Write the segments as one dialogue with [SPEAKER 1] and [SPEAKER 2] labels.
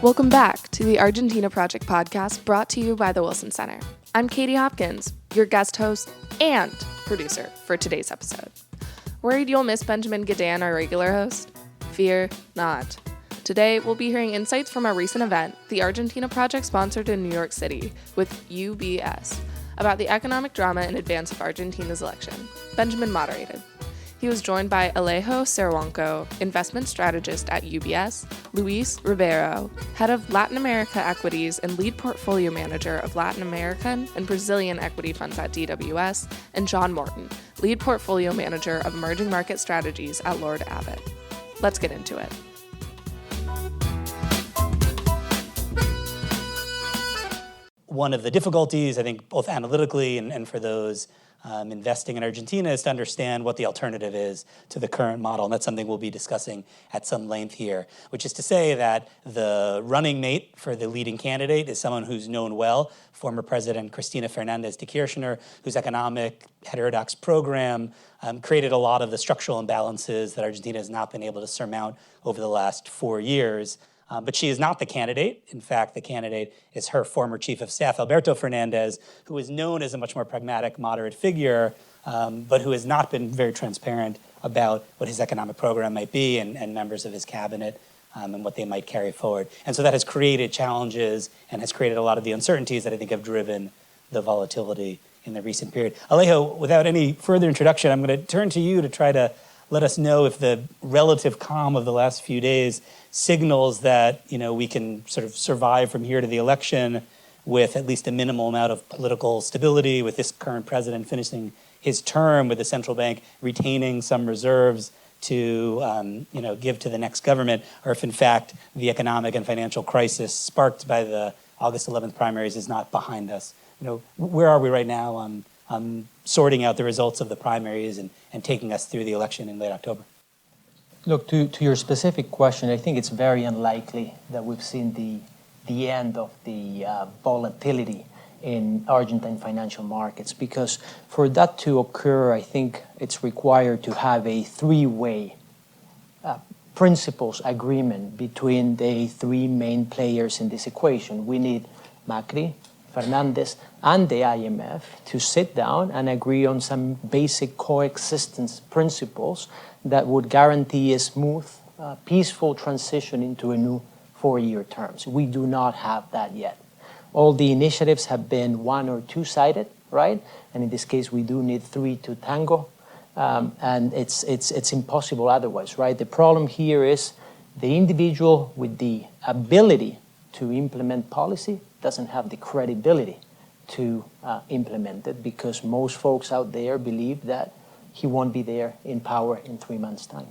[SPEAKER 1] Welcome back to the Argentina Project podcast brought to you by the Wilson Center. I'm Katie Hopkins, your guest host and producer for today's episode. Worried you'll miss Benjamin Gadan, our regular host? Fear not. Today, we'll be hearing insights from a recent event the Argentina Project sponsored in New York City with UBS about the economic drama in advance of Argentina's election. Benjamin moderated. He was joined by Alejo Cerwanco, investment strategist at UBS, Luis Ribeiro, head of Latin America equities and lead portfolio manager of Latin American and Brazilian equity funds at DWS, and John Morton, lead portfolio manager of emerging market strategies at Lord Abbett. Let's get into it.
[SPEAKER 2] One of the difficulties, I think, both analytically and for those investing in Argentina is to understand what the alternative is to the current model. And that's something we'll be discussing at some length here, which is to say that the running mate for the leading candidate is someone who's known well, former President Cristina Fernández de Kirchner, whose economic heterodox program created a lot of the structural imbalances that Argentina has not been able to surmount over the last 4 years. But she is not the candidate. In fact, the candidate is her former chief of staff, Alberto Fernández, who is known as a much more pragmatic, moderate figure, but who has not been very transparent about what his economic program might be and members of his cabinet and what they might carry forward. And so that has created challenges and has created a lot of the uncertainties that I think have driven the volatility in the recent period. Alejo, without any further introduction, I'm going to turn to you to try to let us know if the relative calm of the last few days signals that, we can sort of survive from here to the election with at least a minimal amount of political stability, with this current president finishing his term, with the central bank retaining some reserves to, give to the next government, or if in fact the economic and financial crisis sparked by the August 11th primaries is not behind us. Where are we right now on sorting out the results of the primaries and taking us through the election in late October?
[SPEAKER 3] Look, to your specific question, I think it's very unlikely that we've seen the end of the volatility in Argentine financial markets, because for that to occur, I think it's required to have a three-way principles agreement between the three main players in this equation. We need Macri, Fernandez, and the IMF to sit down and agree on some basic coexistence principles that would guarantee a smooth, peaceful transition into a new 4-year term. So we do not have that yet. All the initiatives have been one or two-sided, right? And in this case, we do need three to tango, and it's impossible otherwise, right? The problem here is the individual with the ability to implement policy doesn't have the credibility to implement it, because most folks out there believe that he won't be there in power in 3 months' time.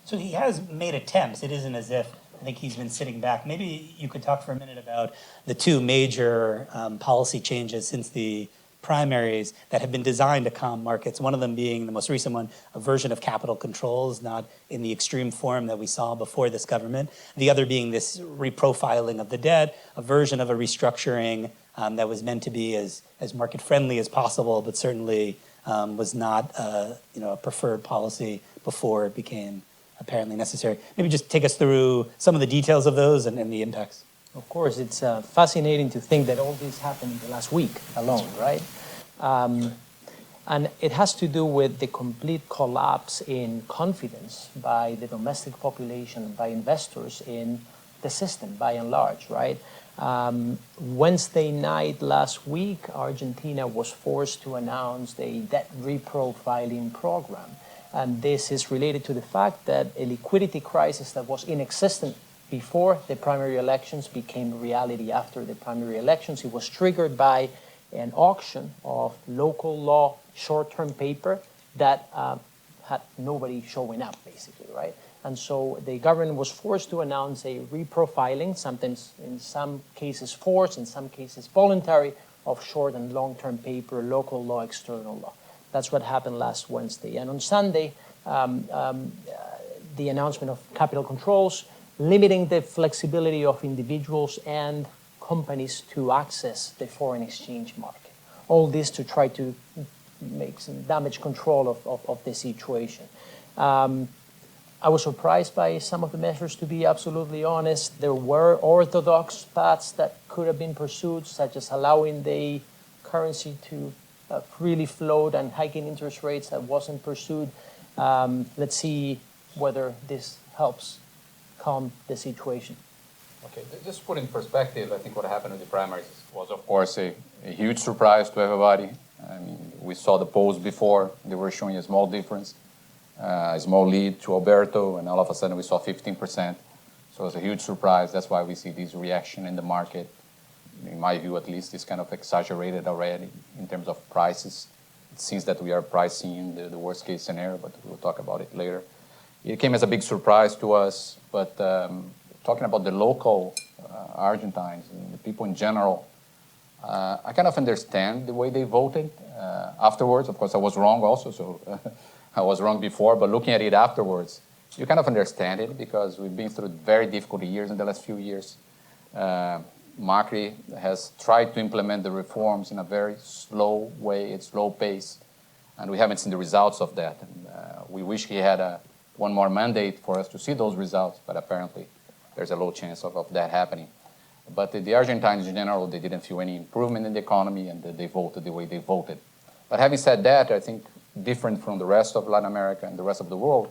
[SPEAKER 2] So he has made attempts. It isn't as if I think he's been sitting back. Maybe you could talk for a minute about the two major policy changes since the primaries that have been designed to calm markets. One of them being the most recent one, a version of capital controls, not in the extreme form that we saw before this government. The other being this reprofiling of the debt, a version of a restructuring that was meant to be as market friendly as possible, but certainly was not a preferred policy before it became apparently necessary. Maybe just take us through some of the details of those and the impacts.
[SPEAKER 3] Of course, it's fascinating to think that all this happened in the last week alone, right? And it has to do with the complete collapse in confidence by the domestic population, by investors in the system, by and large, right? Wednesday night last week, Argentina was forced to announce a debt reprofiling program. And this is related to the fact that a liquidity crisis that was inexistent before the primary elections became reality after the primary elections. It was triggered by an auction of local law short-term paper that had nobody showing up, basically, right? And so the government was forced to announce a reprofiling, sometimes in some cases forced, in some cases voluntary, of short and long-term paper, local law, external law. That's what happened last Wednesday. And on Sunday, the announcement of capital controls, limiting the flexibility of individuals and companies to access the foreign exchange market. All this to try to make some damage control of the situation. I was surprised by some of the measures, to be absolutely honest. There were orthodox paths that could have been pursued, such as allowing the currency to freely float and hiking interest rates that wasn't pursued. Let's see whether this helps calm the situation.
[SPEAKER 4] Okay, just put in perspective, I think what happened with the primaries was, of course, a huge surprise to everybody. I mean, we saw the polls before, they were showing a small difference, a small lead to Alberto, and all of a sudden we saw 15%. So it was a huge surprise. That's why we see this reaction in the market. In my view, at least, is kind of exaggerated already in terms of prices. It seems that we are pricing in the worst case scenario, but we'll talk about it later. It came as a big surprise to us, but talking about the local Argentines and the people in general, I kind of understand the way they voted afterwards. Of course, I was wrong also, so I was wrong before, but looking at it afterwards, you kind of understand it because we've been through very difficult years in the last few years. Macri has tried to implement the reforms in a very slow way, at slow pace, and we haven't seen the results of that. And, we wish he had one more mandate for us to see those results, but apparently there's a low chance of that happening. But the Argentines in general, they didn't feel any improvement in the economy, and they voted the way they voted. But having said that, I think different from the rest of Latin America and the rest of the world,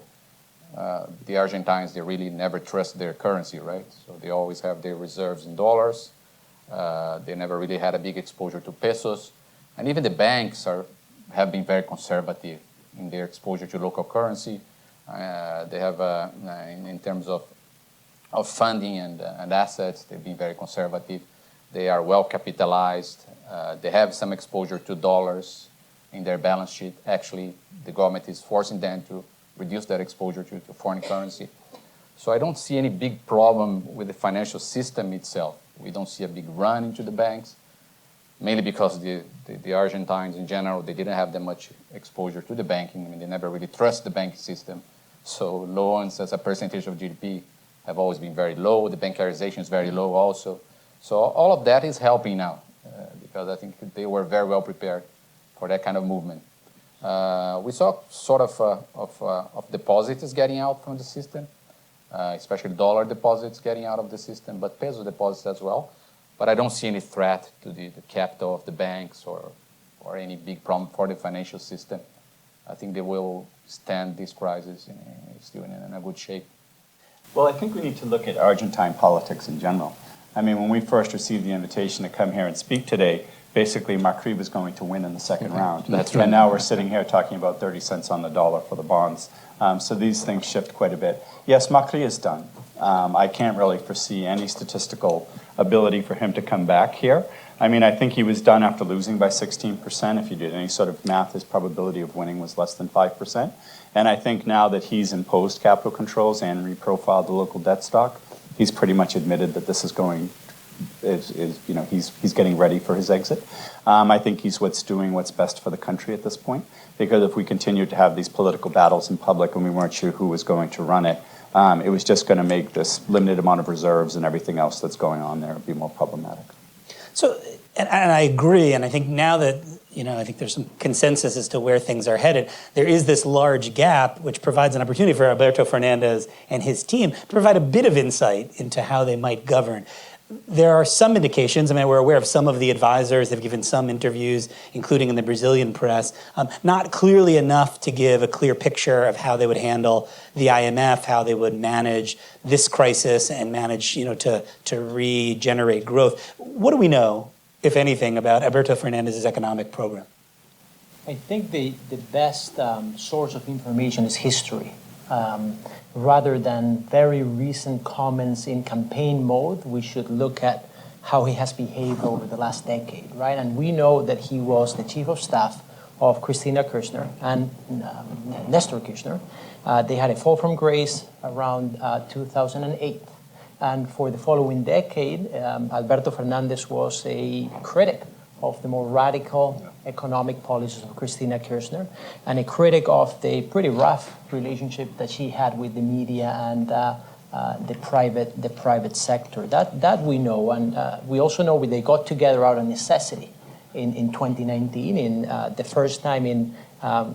[SPEAKER 4] the Argentines, they really never trust their currency, right? So they always have their reserves in dollars. They never really had a big exposure to pesos. And even the banks have been very conservative in their exposure to local currency. They have, in terms of funding and assets, they've been very conservative. They are well capitalized. They have some exposure to dollars in their balance sheet. Actually, the government is forcing them to reduce that exposure to foreign currency. So I don't see any big problem with the financial system itself. We don't see a big run into the banks, mainly because the Argentines in general, they didn't have that much exposure to the banking. I mean, they never really trust the banking system. So loans as a percentage of GDP have always been very low. The bankarization is very low also. So all of that is helping now because I think they were very well prepared for that kind of movement. We saw sort of deposits getting out from the system, especially dollar deposits getting out of the system, but peso deposits as well. But I don't see any threat to the capital of the banks or any big problem for the financial system. I think they will stand this crisis still in a good shape.
[SPEAKER 5] Well, I think we need to look at Argentine politics in general. I mean, when we first received the invitation to come here and speak today, basically Macri was going to win in the second round.
[SPEAKER 4] That's right.
[SPEAKER 5] And now we're sitting here talking about 30 cents on the dollar for the bonds. So these things shift quite a bit. Yes, Macri is done. I can't really foresee any statistical ability for him to come back here. I mean, I think he was done after losing by 16%. If you did any sort of math, his probability of winning was less than 5%. And I think now that he's imposed capital controls and reprofiled the local debt stock, he's pretty much admitted that this is he's getting ready for his exit. I think he's doing what's best for the country at this point, because if we continued to have these political battles in public and we weren't sure who was going to run it, it was just going to make this limited amount of reserves and everything else that's going on there be more problematic.
[SPEAKER 2] So, and I agree, and I think now that, I think there's some consensus as to where things are headed, there is this large gap which provides an opportunity for Alberto Fernandez and his team to provide a bit of insight into how they might govern. There are some indications, we're aware of some of the advisors, they've given some interviews, including in the Brazilian press, not clearly enough to give a clear picture of how they would handle the IMF, how they would manage this crisis and manage, to regenerate growth. What do we know, if anything, about Alberto Fernandez's economic program?
[SPEAKER 3] I think the best source of information is history. Rather than very recent comments in campaign mode, we should look at how he has behaved over the last decade, right? And we know that he was the chief of staff of Cristina Kirchner and Nestor Kirchner. They had a fall from grace around 2008. And for the following decade, Alberto Fernandez was a critic of the more radical economic policies of Cristina Kirchner and a critic of the pretty rough relationship that she had with the media and the private sector. That we know, and we also know they got together out of necessity in 2019, in the first time in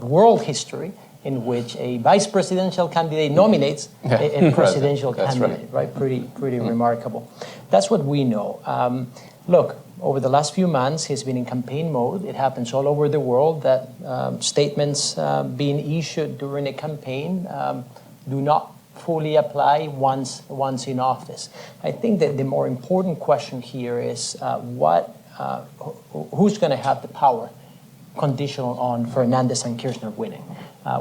[SPEAKER 3] world history, in which a vice presidential candidate nominates a presidential candidate, right? Pretty remarkable. That's what we know. Look, over the last few months, he's been in campaign mode. It happens all over the world that statements being issued during a campaign do not fully apply once in office. I think that the more important question here is who's going to have the power conditional on Fernandez and Kirchner winning?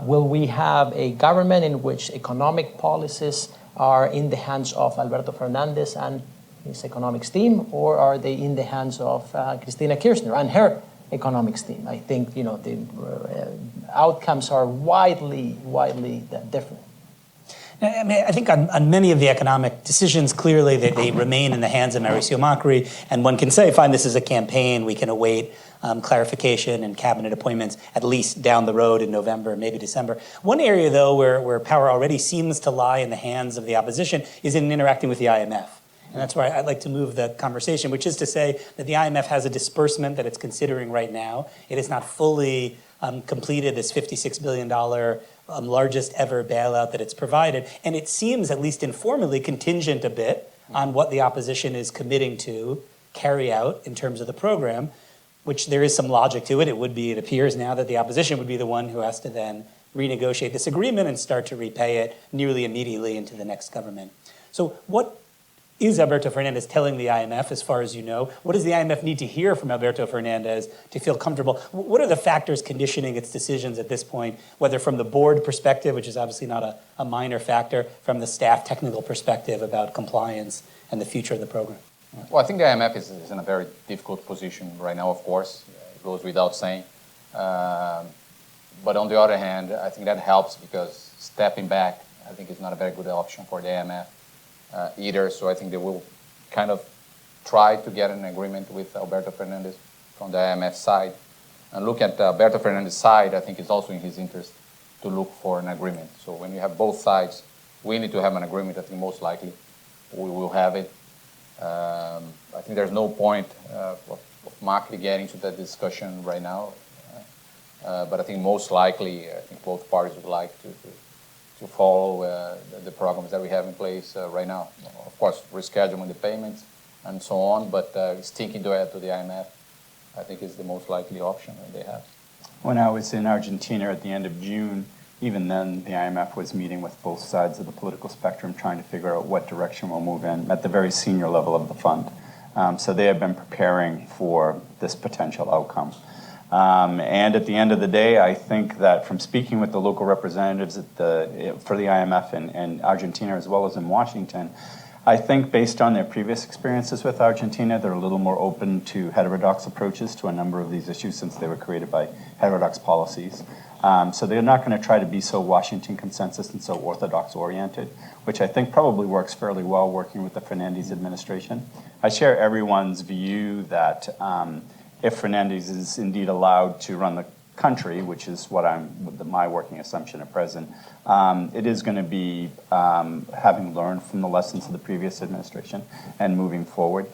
[SPEAKER 3] Will we have a government in which economic policies are in the hands of Alberto Fernandez and his economics team, or are they in the hands of Cristina Kirchner and her economics team? I think the outcomes are widely different.
[SPEAKER 2] I mean, I think on many of the economic decisions, clearly they remain in the hands of Mauricio Macri, and one can say, fine, this is a campaign, we can await clarification and cabinet appointments at least down the road in November, maybe December. One area, though, where power already seems to lie in the hands of the opposition is in interacting with the IMF. And that's where I'd like to move the conversation, which is to say that the IMF has a disbursement that it's considering right now. It has not fully completed this $56 billion largest ever bailout that it's provided. And it seems, at least informally, contingent a bit on what the opposition is committing to carry out in terms of the program, which there is some logic to it. It appears now that the opposition would be the one who has to then renegotiate this agreement and start to repay it nearly immediately into the next government. So what is Alberto Fernandez telling the IMF, as far as you know? What does the IMF need to hear from Alberto Fernandez to feel comfortable? What are the factors conditioning its decisions at this point, whether from the board perspective, which is obviously not a minor factor, from the staff technical perspective about compliance and the future of the program?
[SPEAKER 4] Well, I think the IMF is in a very difficult position right now, of course. It goes without saying. But on the other hand, I think that helps because stepping back, I think, is not a very good option for the IMF. Either, so I think they will kind of try to get an agreement with Alberto Fernandez from the IMF side. And look at Alberto Fernandez's side, I think it's also in his interest to look for an agreement. So when you have both sides, we need to have an agreement. I think most likely we will have it. I think there's no point of Macri getting to that discussion right now. But I think most likely, I think both parties would like to follow the programs that we have in place right now. Of course, rescheduling the payments and so on, but sticking to the IMF, I think, is the most likely option that they have.
[SPEAKER 5] When I was in Argentina at the end of June, even then the IMF was meeting with both sides of the political spectrum, trying to figure out what direction we'll move in at the very senior level of the fund. So they have been preparing for this potential outcome. And at the end of the day, I think that from speaking with the local representatives for the IMF in Argentina as well as in Washington, I think based on their previous experiences with Argentina, they're a little more open to heterodox approaches to a number of these issues since they were created by heterodox policies. So they're not going to try to be so Washington consensus and so orthodox oriented, which I think probably works fairly well working with the Fernandez administration. I share everyone's view that if Fernandez is indeed allowed to run the country, which is what my working assumption at present, it is going to be having learned from the lessons of the previous administration and moving forward.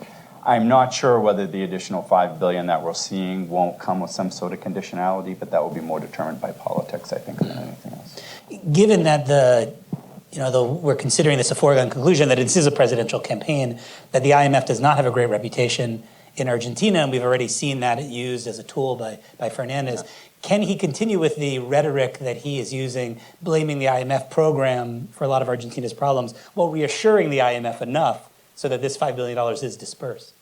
[SPEAKER 5] I'm not sure whether the additional $5 billion that we're seeing won't come with some sort of conditionality, but that will be more determined by politics, I think, than anything else.
[SPEAKER 2] Given that though we're considering this a foregone conclusion that this is a presidential campaign, that the IMF does not have a great reputation in Argentina, and we've already seen that used as a tool by Fernandez. Yeah. Can he continue with the rhetoric that he is using, blaming the IMF program for a lot of Argentina's problems, while reassuring the IMF enough so that this $5 billion is dispersed?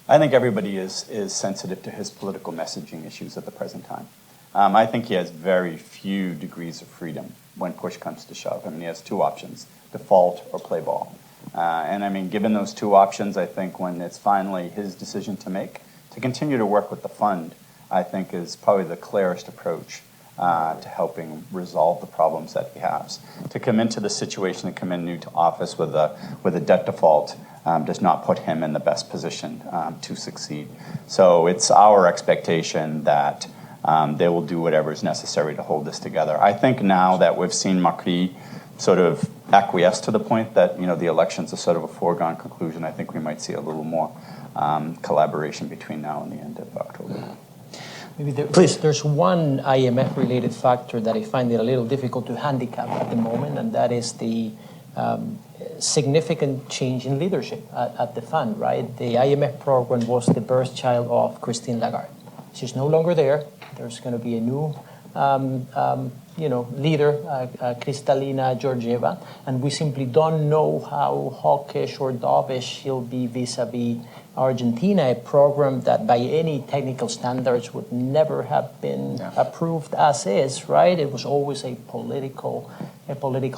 [SPEAKER 5] I think everybody is sensitive to his political messaging issues at the present time. I think he has very few degrees of freedom when push comes to shove. I mean, he has two options, default or play ball. And I mean, given those two options, I think when it's finally his decision to make, to continue to work with the fund, I think is probably the clearest approach to helping resolve the problems that he has. To come into the situation and come in new to office with a debt default does not put him in the best position to succeed. So it's our expectation that they will do whatever is necessary to hold this together. I think now that we've seen Macri sort of acquiesce to the point that the elections are sort of a foregone conclusion, I think we might see a little more collaboration between now and the end of October.
[SPEAKER 3] Maybe
[SPEAKER 2] Please.
[SPEAKER 3] there's one IMF-related factor that I find it a little difficult to handicap at the moment, and that is the significant change in leadership at the fund, right? The IMF program was the birth child of Christine Lagarde. She's no longer there. There's going to be a new leader, Kristalina Georgieva, and we simply don't know how hawkish or dovish she'll be vis-a-vis Argentina, a program that by any technical standards would never have been approved as is, right? It was always a political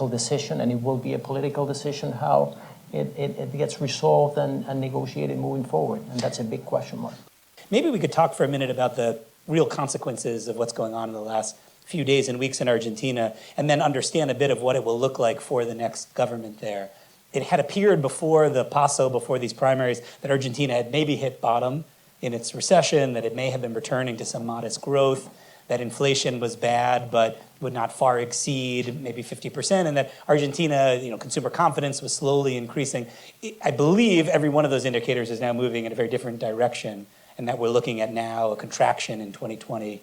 [SPEAKER 3] decision, and it will be a political decision how it gets resolved and negotiated moving forward, and that's a big question mark.
[SPEAKER 2] Maybe we could talk for a minute about the real consequences of what's going on in the last few days and weeks in Argentina, and then understand a bit of what it will look like for the next government there. It had appeared before the PASO, before these primaries, that Argentina had maybe hit bottom in its recession, that it may have been returning to some modest growth, that inflation was bad but would not far exceed maybe 50%, and that Argentina, consumer confidence was slowly increasing. I believe every one of those indicators is now moving in a very different direction, and that we're looking at now a contraction in 2020.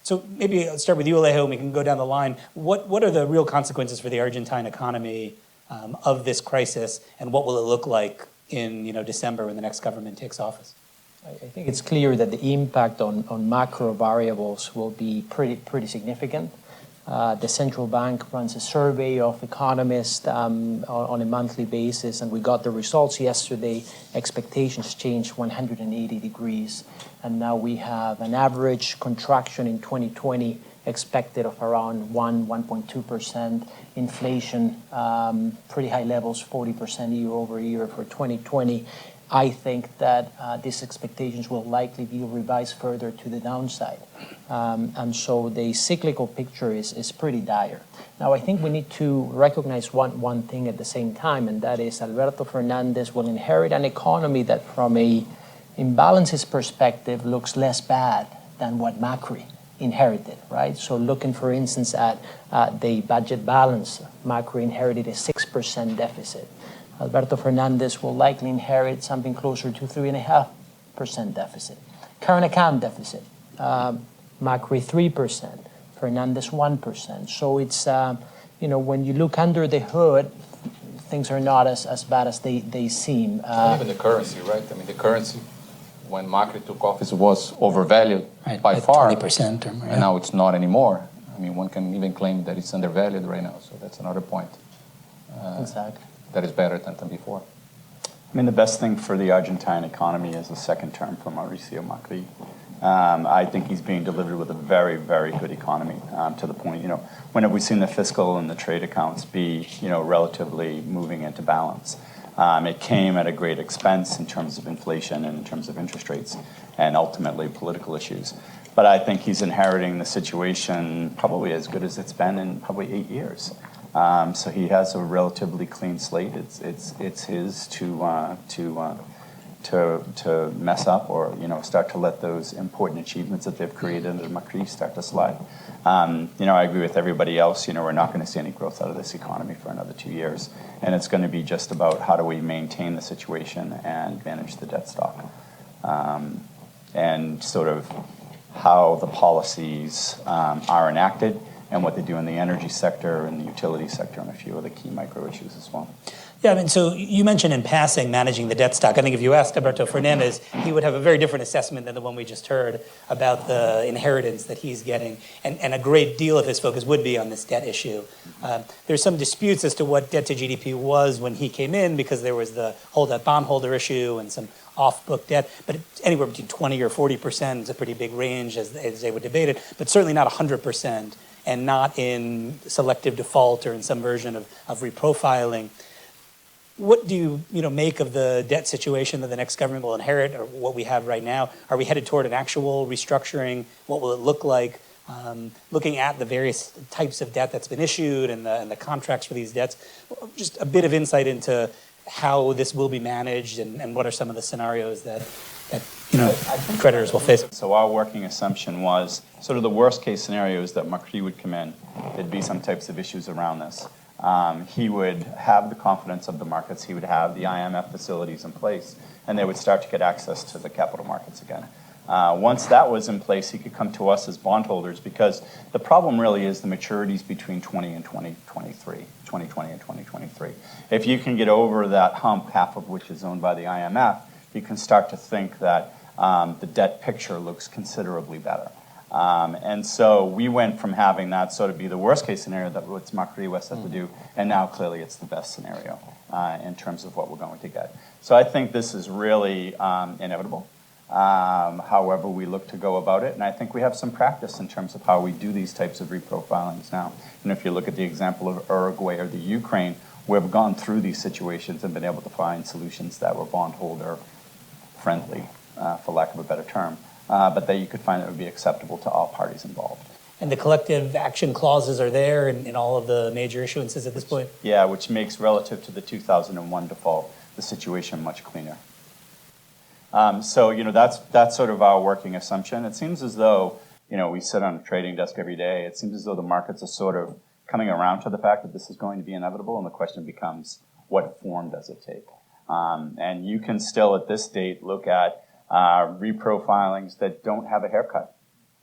[SPEAKER 2] So maybe I'll start with you, Alejo, and we can go down the line. What are the real consequences for the Argentine economy of this crisis, and what will it look like in December when the next government takes office?
[SPEAKER 3] I think it's clear that the impact on macro variables will be pretty significant. The central bank runs a survey of economists on a monthly basis, and we got the results yesterday. Expectations changed 180 degrees, and now we have an average contraction in 2020 expected of around 1.2%. Inflation, pretty high levels, 40% year over year for 2020. I think that these expectations will likely be revised further to the downside. And so the cyclical picture is pretty dire. Now, I think we need to recognize one thing at the same time, and that is Alberto Fernandez will inherit an economy that from a imbalances perspective looks less bad than what Macri inherited, right? So looking, for instance, at the budget balance, Macri inherited a 6% deficit. Alberto Fernandez will likely inherit something closer to 3.5% deficit. Current account deficit, Macri 3%, Fernandez 1%. So it's, when you look under the hood, things are not as bad as they seem.
[SPEAKER 4] Even the currency, right? I mean, the currency, when Macri took office, was overvalued by far.
[SPEAKER 2] 20% or more.
[SPEAKER 4] And now it's not anymore. I mean, one can even claim that it's undervalued right now. So that's another point.
[SPEAKER 3] Exactly.
[SPEAKER 4] That is better than before.
[SPEAKER 5] I mean, the best thing for the Argentine economy is the second term for Mauricio Macri. I think he's being delivered with a very, very good economy to the point, when have we seen the fiscal and the trade accounts be, relatively moving into balance? It came at a great expense in terms of inflation and in terms of interest rates and ultimately political issues. But I think he's inheriting the situation probably as good as it's been in probably 8 years. So he has a relatively clean slate. It's his to mess up or start to let those important achievements that they've created under Macri start to slide. I agree with everybody else. We're not going to see any growth out of this economy for another 2 years, and it's going to be just about how do we maintain the situation and manage the debt stock, and sort of how the policies are enacted. And what they do in the energy sector and the utility sector and a few other key micro issues as well.
[SPEAKER 2] Yeah, I mean, so you mentioned in passing managing the debt stock. I think if you asked Alberto Fernandez, he would have a very different assessment than the one we just heard about the inheritance that he's getting. And a great deal of his focus would be on this debt issue. There's some disputes as to what debt to GDP was when he came in because there was the holdout bondholder issue and some off-book debt. But anywhere between 20 or 40% is a pretty big range as they would debate it, but certainly not 100%. And not in selective default or in some version of reprofiling. What do you make of the debt situation that the next government will inherit, or what we have right now? Are we headed toward an actual restructuring? What will it look like? Looking at the various types of debt that's been issued and the contracts for these debts, just a bit of insight into how this will be managed and what are some of the scenarios that creditors will face.
[SPEAKER 5] So our working assumption was sort of the worst case scenario is that Macri would come in. There'd be some types of issues around this. He would have the confidence of the markets. He would have the IMF facilities in place, and they would start to get access to the capital markets again. Once that was in place, he could come to us as bondholders, because the problem really is the maturities between 2020 and 2023. If you can get over that hump, half of which is owned by the IMF, you can start to think that the debt picture looks considerably better. And so we went from having that sort of be the worst case scenario that what Macri West had to do, and now clearly it's the best scenario in terms of what we're going to get. So I think this is really inevitable, however we look to go about it. And I think we have some practice in terms of how we do these types of reprofilings now. And if you look at the example of Uruguay or the Ukraine, we've gone through these situations and been able to find solutions that were bondholder friendly, for lack of a better term. But that you could find that would be acceptable to all parties involved.
[SPEAKER 2] And the collective action clauses are there in all of the major issuances at this point?
[SPEAKER 5] Yeah, which makes, relative to the 2001 default, the situation much cleaner. So, that's sort of our working assumption. It seems as though, we sit on a trading desk every day. It seems as though the markets are sort of coming around to the fact that this is going to be inevitable, and the question becomes, what form does it take? And you can still, at this date, look at reprofilings that don't have a haircut.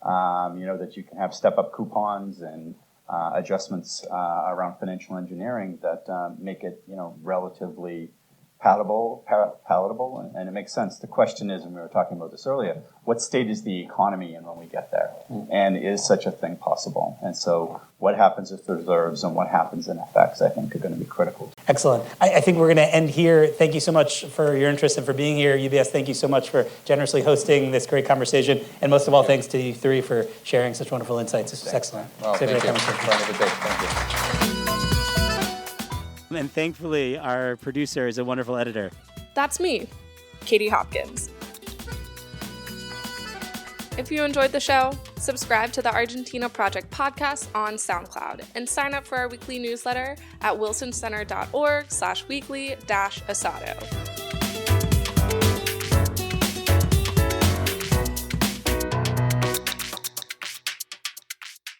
[SPEAKER 5] That you can have step-up coupons and adjustments around financial engineering that make it, relatively palatable, and it makes sense. The question is, and we were talking about this earlier, what state is the economy in when we get there? And is such a thing possible? And so what happens with reserves and what happens in FX, I think, are going to be critical.
[SPEAKER 2] Excellent. I think we're going to end here. Thank you so much for your interest and for being here. UBS, thank you so much for generously hosting this great conversation. And most of all, thanks to you three for sharing such wonderful insights. This was excellent.
[SPEAKER 4] Well, thank you. Thank you.
[SPEAKER 2] And thankfully, our producer is a wonderful editor.
[SPEAKER 1] That's me, Katie Hopkins. If you enjoyed the show, subscribe to the Argentina Project podcast on SoundCloud and sign up for our weekly newsletter at wilsoncenter.org/weekly-asado.